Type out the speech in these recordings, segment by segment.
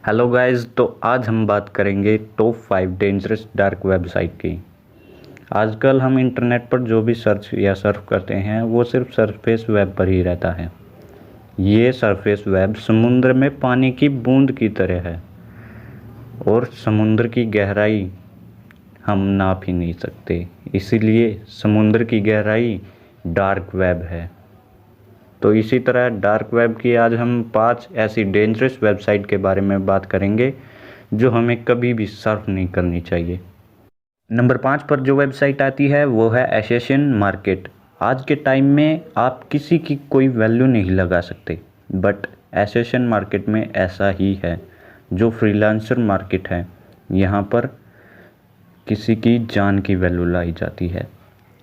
Hello guys, तो आज हम बात करेंगे टॉप 5 डेंजरस डार्क वेबसाइट की। आजकल हम इंटरनेट पर जो भी सर्च या सर्फ करते हैं वो सिर्फ सरफेस वेब पर ही रहता है। ये सरफेस वेब समुद्र में पानी की बूंद की तरह है और समुद्र की गहराई हम नाप ही नहीं सकते, इसीलिए समुद्र की गहराई डार्क वेब है। तो इसी तरह डार्क वेब की आज हम 5 ऐसी डेंजरस वेबसाइट के बारे में बात करेंगे जो हमें कभी भी सर्फ नहीं करनी चाहिए। नंबर 5 पर जो वेबसाइट आती है वो है एसेशन मार्केट। आज के टाइम में आप किसी की कोई वैल्यू नहीं लगा सकते, बट एसेशन मार्केट में ऐसा ही है। जो फ्रीलांसर मार्केट है, यहाँ पर किसी की जान की वैल्यू लाई जाती है।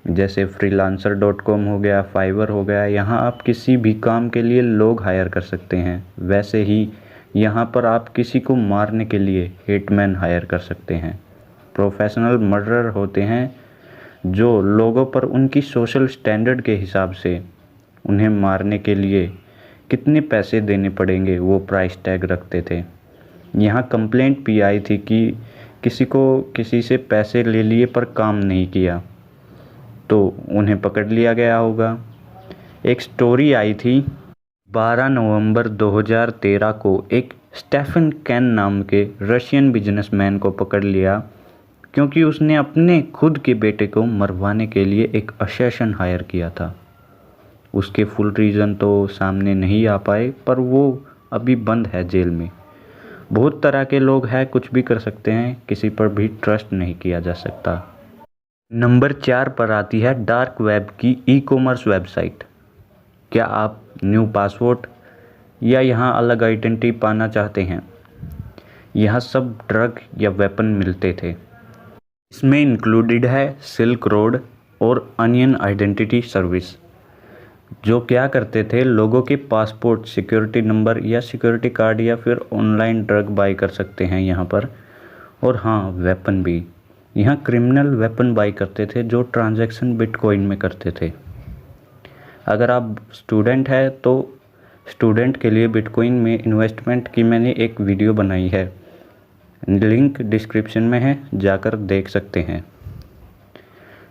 जैसे freelancer.com हो गया, फाइवर हो गया, यहाँ आप किसी भी काम के लिए लोग हायर कर सकते हैं। वैसे ही यहाँ पर आप किसी को मारने के लिए हिटमैन हायर कर सकते हैं। प्रोफेशनल मर्डरर होते हैं जो लोगों पर उनकी सोशल स्टैंडर्ड के हिसाब से उन्हें मारने के लिए कितने पैसे देने पड़ेंगे वो प्राइस टैग रखते थे। यहाँ कंप्लेंट भी आई थी कि किसी से पैसे ले लिए पर काम नहीं किया तो उन्हें पकड़ लिया गया होगा। एक स्टोरी आई थी 12 नवंबर 2013 को, एक स्टेफन कैन नाम के रशियन बिजनेसमैन को पकड़ लिया क्योंकि उसने अपने खुद के बेटे को मरवाने के लिए एक असैसिन हायर किया था। उसके फुल रीज़न तो सामने नहीं आ पाए, पर वो अभी बंद है जेल में। बहुत तरह के लोग हैं, कुछ भी कर सकते हैं, किसी पर भी ट्रस्ट नहीं किया जा सकता। नंबर 4 पर आती है डार्क वेब की ई कॉमर्स वेबसाइट। क्या आप न्यू पासवर्ड या यहाँ अलग आइडेंटिटी पाना चाहते हैं? यहाँ सब ड्रग या वेपन मिलते थे। इसमें इंक्लूडेड है सिल्क रोड और अनियन आइडेंटिटी सर्विस, जो क्या करते थे, लोगों के पासपोर्ट, सिक्योरिटी नंबर या सिक्योरिटी कार्ड या फिर ऑनलाइन ड्रग बाई कर सकते हैं यहाँ पर। और हाँ, वेपन भी। यहाँ क्रिमिनल वेपन बाई करते थे जो ट्रांजैक्शन बिटकॉइन में करते थे। अगर आप स्टूडेंट हैं तो स्टूडेंट के लिए बिटकॉइन में इन्वेस्टमेंट की मैंने एक वीडियो बनाई है, लिंक डिस्क्रिप्शन में है, जाकर देख सकते हैं।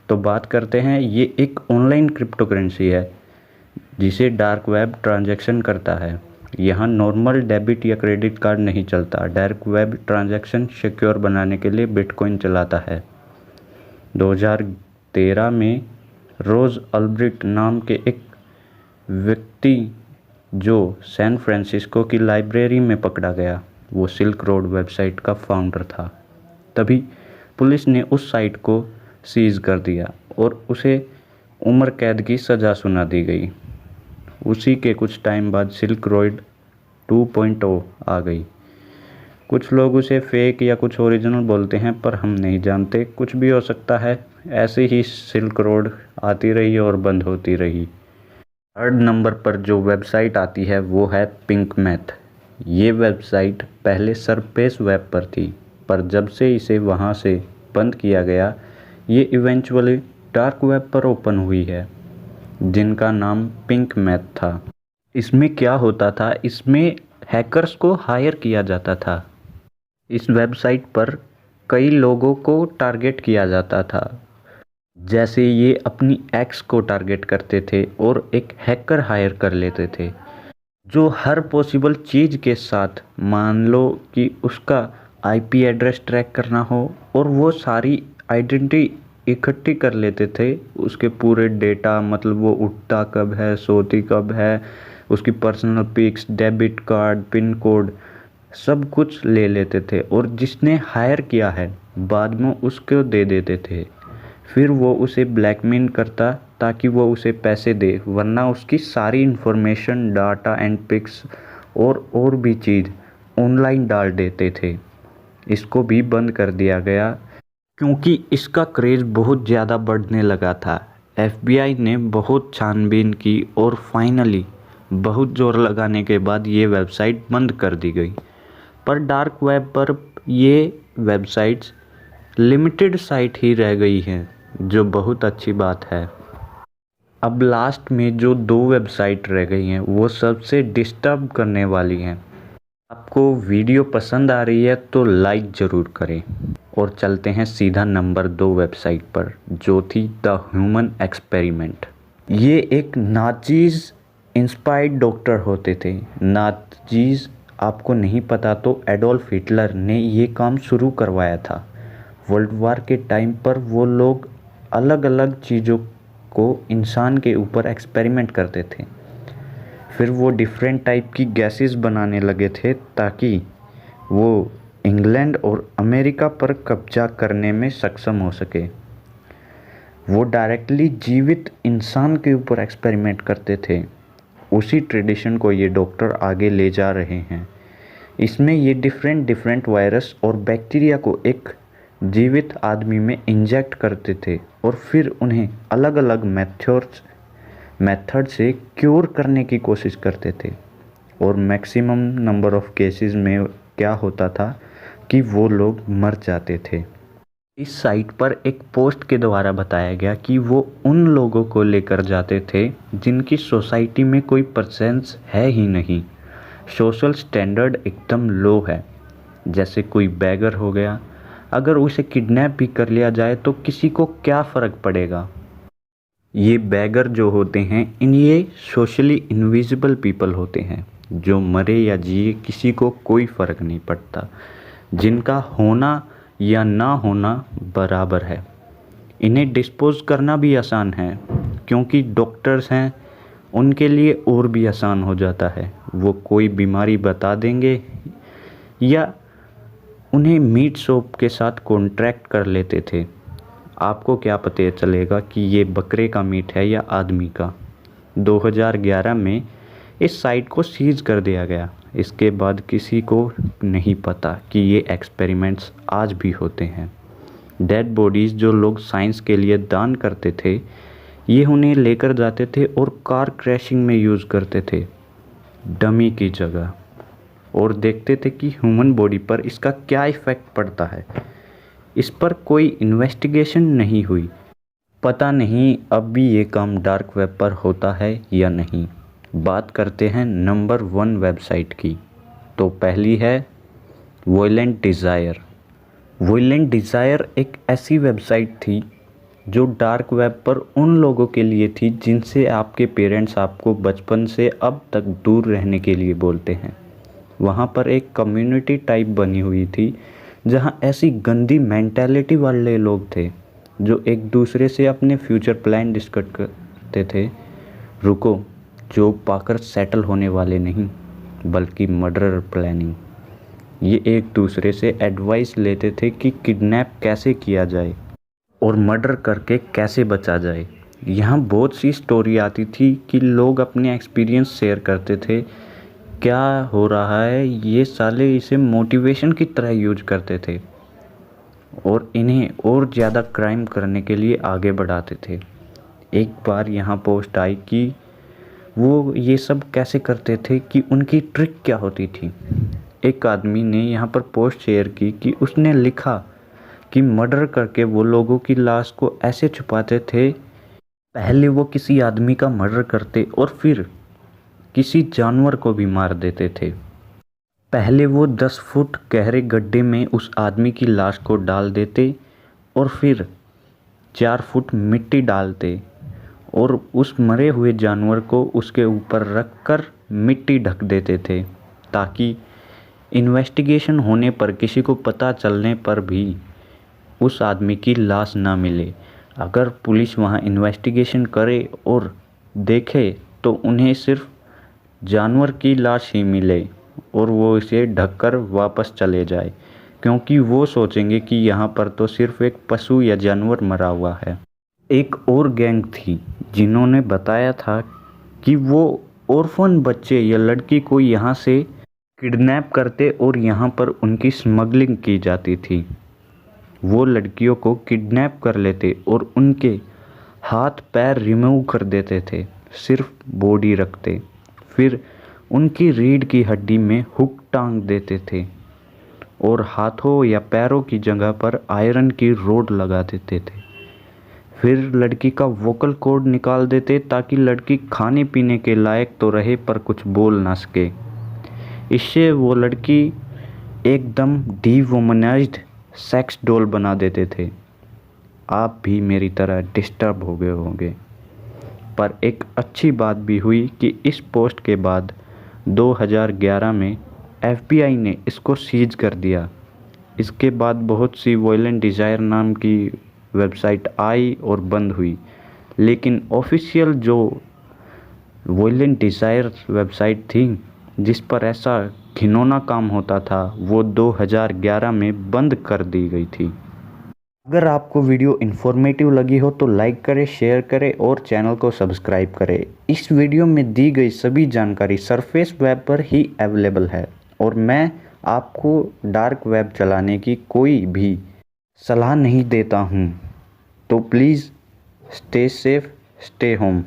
तो बात करते हैं, ये एक ऑनलाइन क्रिप्टो करेंसी है जिसे डार्क वेब ट्रांजैक्शन करता है। यहाँ नॉर्मल डेबिट या क्रेडिट कार्ड नहीं चलता। डार्क वेब ट्रांजैक्शन सिक्योर बनाने के लिए बिटकॉइन चलाता है। 2013 में रोज अल्ब्रिट नाम के एक व्यक्ति जो सैन फ्रांसिस्को की लाइब्रेरी में पकड़ा गया, वो सिल्क रोड वेबसाइट का फाउंडर था। तभी पुलिस ने उस साइट को सीज कर दिया और उसे उम्र कैद की सज़ा सुना दी गई। उसी के कुछ टाइम बाद सिल्क रोड 2.0 आ गई। कुछ लोग उसे फेक या कुछ ओरिजिनल बोलते हैं, पर हम नहीं जानते, कुछ भी हो सकता है। ऐसे ही सिल्क रोड आती रही और बंद होती रही। थर्ड नंबर पर जो वेबसाइट आती है वो है पिंक मैथ। ये वेबसाइट पहले सरफेस वेब पर थी, पर जब से इसे वहाँ से बंद किया गया, ये इवेंचुअली डार्क वेब पर ओपन हुई है, जिनका नाम पिंक मैथ था। इसमें क्या होता था, इसमें हैकर्स को हायर किया जाता था। इस वेबसाइट पर कई लोगों को टारगेट किया जाता था। जैसे ये अपनी एक्स को टारगेट करते थे और एक हैकर हायर कर लेते थे जो हर पॉसिबल चीज़ के साथ, मान लो कि उसका आईपी एड्रेस ट्रैक करना हो, और वो सारी आइडेंटिटी इकट्ठी कर लेते थे। उसके पूरे डेटा, मतलब वो उठता कब है, सोती कब है, उसकी personal pics, debit card, pin code, सब कुछ ले लेते थे और जिसने हायर किया है बाद में उसको दे देते थे। फिर वो उसे ब्लैकमेल करता ताकि वो उसे पैसे दे, वरना उसकी सारी इन्फॉर्मेशन, डाटा एंड पिक्स और भी चीज़ ऑनलाइन डाल देते थे। इसको भी बंद कर दिया गया क्योंकि इसका क्रेज़ बहुत ज़्यादा बढ़ने लगा था। एफबीआई ने बहुत छानबीन की और फाइनली बहुत जोर लगाने के बाद ये वेबसाइट बंद कर दी गई। पर डार्क वेब पर ये वेबसाइट्स लिमिटेड साइट ही रह गई हैं, जो बहुत अच्छी बात है। अब लास्ट में जो 2 वेबसाइट रह गई हैं वो सबसे डिस्टर्ब करने वाली हैं। आपको वीडियो पसंद आ रही है तो लाइक ज़रूर करें। और चलते हैं सीधा नंबर 2 वेबसाइट पर, जो थी द ह्यूमन एक्सपेरिमेंट। ये एक नाजीज इंस्पायर्ड डॉक्टर होते थे। नाजीज आपको नहीं पता तो एडोल्फ हिटलर ने ये काम शुरू करवाया था। वर्ल्ड वार के टाइम पर वो लोग अलग अलग चीज़ों को इंसान के ऊपर एक्सपेरिमेंट करते थे। फिर वो डिफरेंट टाइप की गैसेस बनाने लगे थे ताकि वो इंग्लैंड और अमेरिका पर कब्जा करने में सक्षम हो सके। वो डायरेक्टली जीवित इंसान के ऊपर एक्सपेरिमेंट करते थे। उसी ट्रेडिशन को ये डॉक्टर आगे ले जा रहे हैं। इसमें ये डिफरेंट वायरस और बैक्टीरिया को एक जीवित आदमी में इंजेक्ट करते थे और फिर उन्हें अलग अलग मेथड से क्योर करने की कोशिश करते थे। और मैक्सिमम नंबर ऑफ केसेस में क्या होता था कि वो लोग मर जाते थे। इस साइट पर एक पोस्ट के द्वारा बताया गया कि वो उन लोगों को लेकर जाते थे जिनकी सोसाइटी में कोई प्रेजेंस है ही नहीं, सोशल स्टैंडर्ड एकदम लो है। जैसे कोई बैगर हो गया, अगर उसे किडनैप भी कर लिया जाए तो किसी को क्या फ़र्क पड़ेगा। ये बैगर जो होते हैं ये सोशली इनविजिबल पीपल होते हैं, जो मरे या जिए किसी को कोई फ़र्क नहीं पड़ता, जिनका होना या ना होना बराबर है। इन्हें डिस्पोज करना भी आसान है क्योंकि डॉक्टर्स हैं, उनके लिए और भी आसान हो जाता है। वो कोई बीमारी बता देंगे या उन्हें मीट शॉप के साथ कॉन्ट्रैक्ट कर लेते थे। आपको क्या पता चलेगा कि ये बकरे का मीट है या आदमी का। 2011 में इस साइट को सीज कर दिया गया। इसके बाद किसी को नहीं पता कि ये एक्सपेरिमेंट्स आज भी होते हैं। डेड बॉडीज़ जो लोग साइंस के लिए दान करते थे, ये उन्हें लेकर जाते थे और कार क्रैशिंग में यूज़ करते थे डमी की जगह, और देखते थे कि ह्यूमन बॉडी पर इसका क्या इफ़ेक्ट पड़ता है। इस पर कोई इन्वेस्टिगेशन नहीं हुई। पता नहीं अब भी ये काम डार्क वेब पर होता है या नहीं। बात करते हैं नंबर 1 वेबसाइट की। तो पहली है वॉयलेंट डिज़ायर। वॉयलेंट डिज़ायर एक ऐसी वेबसाइट थी जो डार्क वेब पर उन लोगों के लिए थी जिनसे आपके पेरेंट्स आपको बचपन से अब तक दूर रहने के लिए बोलते हैं। वहाँ पर एक कम्युनिटी टाइप बनी हुई थी जहाँ ऐसी गंदी मेंटालिटी वाले लोग थे जो एक दूसरे से अपने फ्यूचर प्लान डिस्कस करते थे। रुको, जॉब पाकर सेटल होने वाले नहीं, बल्कि मर्डर प्लानिंग। ये एक दूसरे से एडवाइस लेते थे कि किडनैप कैसे किया जाए और मर्डर करके कैसे बचा जाए। यहाँ बहुत सी स्टोरी आती थी कि लोग अपने एक्सपीरियंस शेयर करते थे। क्या हो रहा है, ये साले इसे मोटिवेशन की तरह यूज करते थे और इन्हें और ज़्यादा क्राइम करने के लिए आगे बढ़ाते थे। एक बार यहाँ पोस्ट आई कि वो ये सब कैसे करते थे, कि उनकी ट्रिक क्या होती थी। एक आदमी ने यहाँ पर पोस्ट शेयर की कि उसने लिखा कि मर्डर करके वो लोगों की लाश को ऐसे छुपाते थे। पहले वो किसी आदमी का मर्डर करते और फिर किसी जानवर को भी मार देते थे। पहले वो 10 फुट गहरे गड्ढे में उस आदमी की लाश को डाल देते और फिर 4 फुट मिट्टी डालते और उस मरे हुए जानवर को उसके ऊपर रखकर मिट्टी ढक देते थे, ताकि इन्वेस्टिगेशन होने पर किसी को पता चलने पर भी उस आदमी की लाश ना मिले। अगर पुलिस वहाँ इन्वेस्टिगेशन करे और देखे तो उन्हें सिर्फ जानवर की लाश ही मिले और वो इसे ढककर वापस चले जाए, क्योंकि वो सोचेंगे कि यहाँ पर तो सिर्फ एक पशु या जानवर मरा हुआ है। एक और गैंग थी जिन्होंने बताया था कि वो ऑर्फन बच्चे या लड़की को यहाँ से किडनैप करते और यहाँ पर उनकी स्मगलिंग की जाती थी। वो लड़कियों को किडनैप कर लेते और उनके हाथ पैर रिमूव कर देते थे, सिर्फ बॉडी रखते। फिर उनकी रीढ़ की हड्डी में हुक टांग देते थे और हाथों या पैरों की जगह पर आयरन की रोड लगा देते थे। फिर लड़की का वोकल कॉर्ड निकाल देते ताकि लड़की खाने पीने के लायक तो रहे पर कुछ बोल ना सके। इससे वो लड़की एकदम डिवोमनाइज्ड सेक्स डॉल बना देते थे। आप भी मेरी तरह डिस्टर्ब हो गए होंगे। पर एक अच्छी बात भी हुई कि इस पोस्ट के बाद 2011 में FBI ने इसको सीज कर दिया। इसके बाद बहुत सी वॉयलेंट डिज़ायर नाम की वेबसाइट आई और बंद हुई, लेकिन ऑफिशियल जो वॉयलेंट डिज़ायर वेबसाइट थी जिस पर ऐसा घिनौना काम होता था, वो 2011 में बंद कर दी गई थी। अगर आपको वीडियो इन्फॉर्मेटिव लगी हो तो लाइक करें, शेयर करें और चैनल को सब्सक्राइब करें। इस वीडियो में दी गई सभी जानकारी सरफेस वेब पर ही अवेलेबल है और मैं आपको डार्क वेब चलाने की कोई भी सलाह नहीं देता हूँ। तो please stay safe, stay home.